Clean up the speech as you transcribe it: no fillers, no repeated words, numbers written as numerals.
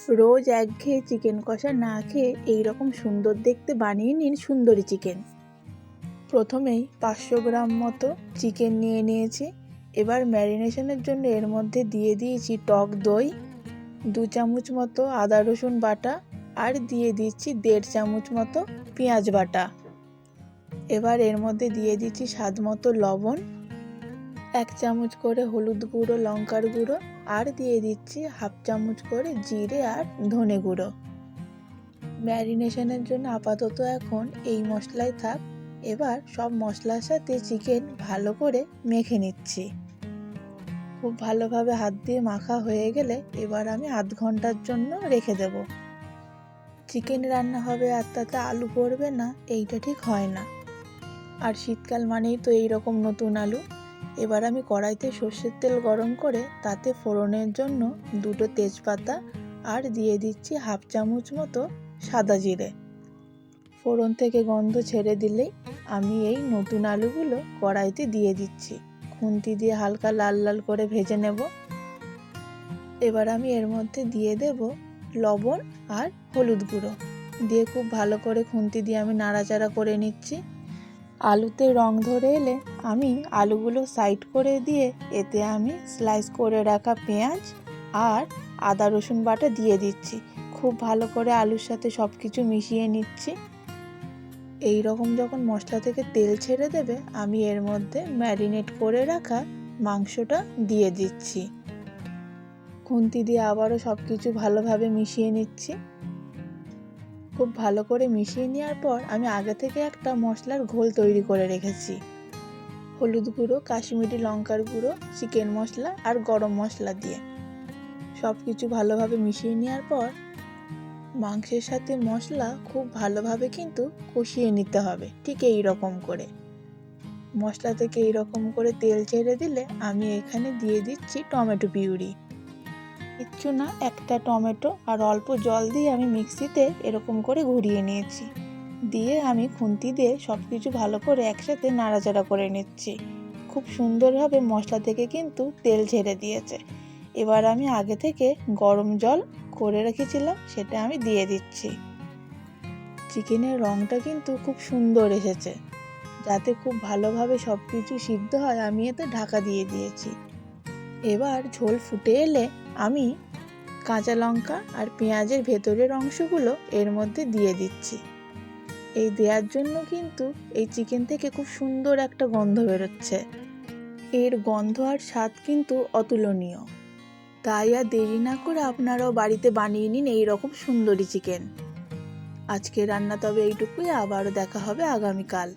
রোজ একঘেয়ে চিকেন কষা না খেয়ে এইরকম সুন্দর দেখতে বানিয়ে নিন সুন্দরী চিকেন। প্রথমেই 500 গ্রাম মতো চিকেন নিয়ে নিয়েছি। এবার ম্যারিনেশনের জন্য এর মধ্যে দিয়ে দিয়েছি টক দই, 2 চামচ মতো আদা রসুন বাটা, আর দিয়ে দিচ্ছি 1.5 চামচ মতো পেঁয়াজ বাটা। এবার এর মধ্যে দিয়ে দিচ্ছি স্বাদ মতো লবণ, 1 চামচ করে হলুদ গুঁড়ো, লঙ্কার গুঁড়ো, আর দিয়ে দিচ্ছি 1/2 চামচ করে জিরে আর ধনে গুঁড়ো। ম্যারিনেশনের জন্য আপাতত এখন এই মশলাই থাক। এবার সব মশলার সাথে চিকেন ভালো করে মেখে নিচ্ছি। খুব ভালোভাবে হাত দিয়ে মাখা হয়ে গেলে এবার আমি আধ ঘন্টার জন্য রেখে দেব। চিকেন রান্না হবে আর তাতে আলু পড়বে না, এইটা ঠিক হয় না। আর শীতকাল মানেই তো এইরকম নতুন আলু। এবার আমি কড়াইতে সর্ষের তেল গরম করে তাতে ফোড়নের জন্য 2টো তেজপাতা আর দিয়ে দিচ্ছি 1/2 চামচ মতো সাদা জিরে। ফোড়ন থেকে গন্ধ ছেড়ে দিলেই আমি এই নতুন আলুগুলো কড়াইতে দিয়ে দিচ্ছি। খুন্তি দিয়ে হালকা লাল লাল করে ভেজে নেব। এবার আমি এর মধ্যে দিয়ে দেব লবণ আর হলুদ গুঁড়ো, দিয়ে খুব ভালো করে খুন্তি দিয়ে আমি নাড়াচাড়া করে নিচ্ছি। আলুতে রং ধরে এলে আমি আলুগুলো সাইড করে দিয়ে এতে আমি স্লাইস করে রাখা পেঁয়াজ আর আদা রসুন বাটা দিয়ে দিচ্ছি। খুব ভালো করে আলুর সাথে সব কিছু মিশিয়ে নিচ্ছি। এই রকম যখন মশলা থেকে তেল ছেড়ে দেবে আমি এর মধ্যে ম্যারিনেট করে রাখা মাংসটা দিয়ে দিচ্ছি। খুন্তি দিয়ে আবারও সব কিছু ভালোভাবে মিশিয়ে নিচ্ছি। খুব ভালো করে মিশিয়ে নেওয়ার পর আমি আগে থেকে একটা মশলার ঘোল তৈরি করে রেখেছি। হলুদ গুঁড়ো, কাশ্মীরি লঙ্কার গুঁড়ো, চিকেন মশলা আর গরম মশলা দিয়ে সব কিছু ভালোভাবে মিশিয়ে নেওয়ার পর মাংসের সাথে মশলা খুব ভালোভাবে কিন্তু কষিয়ে নিতে হবে। ঠিক এই রকম করে মশলা থেকে এইরকম করে তেল ছেড়ে দিলে আমি এখানে দিয়ে দিচ্ছি টমেটো পিউরি। কিচ্ছু না, একটা টমেটো আর অল্প জল দিয়ে আমি মিক্সিতে এরকম করে ঘুরিয়ে নিয়েছি। দিয়ে আমি খুন্তি দিয়ে সব কিছু ভালো করে একসাথে নাড়াচাড়া করে নিচ্ছি। খুব সুন্দরভাবে মশলা থেকে কিন্তু তেল ছেড়ে দিয়েছে। এবার আমি আগে থেকে গরম জল করে রেখেছিলাম সেটা আমি দিয়ে দিচ্ছি। চিকেনের রঙটা কিন্তু খুব সুন্দর এসেছে। যাতে খুব ভালোভাবে সব কিছু সিদ্ধ হয় আমি এতে ঢাকা দিয়ে দিয়েছি। এবার ঝোল ফুটে এলে আমি কাঁচা লঙ্কা আর পেঁয়াজের ভেতরের অংশগুলো এর মধ্যে দিয়ে দিচ্ছি। এই দেওয়ার জন্য কিন্তু এই চিকেন থেকে খুব সুন্দর একটা গন্ধ বেরোচ্ছে। এর গন্ধ আর স্বাদ কিন্তু অতুলনীয়। তাই আর দেরি না করে আপনারাও বাড়িতে বানিয়ে নিন এইরকম সুন্দরী চিকেন। আজকে রান্না তবে এইটুকুই, আবারও দেখা হবে আগামীকাল।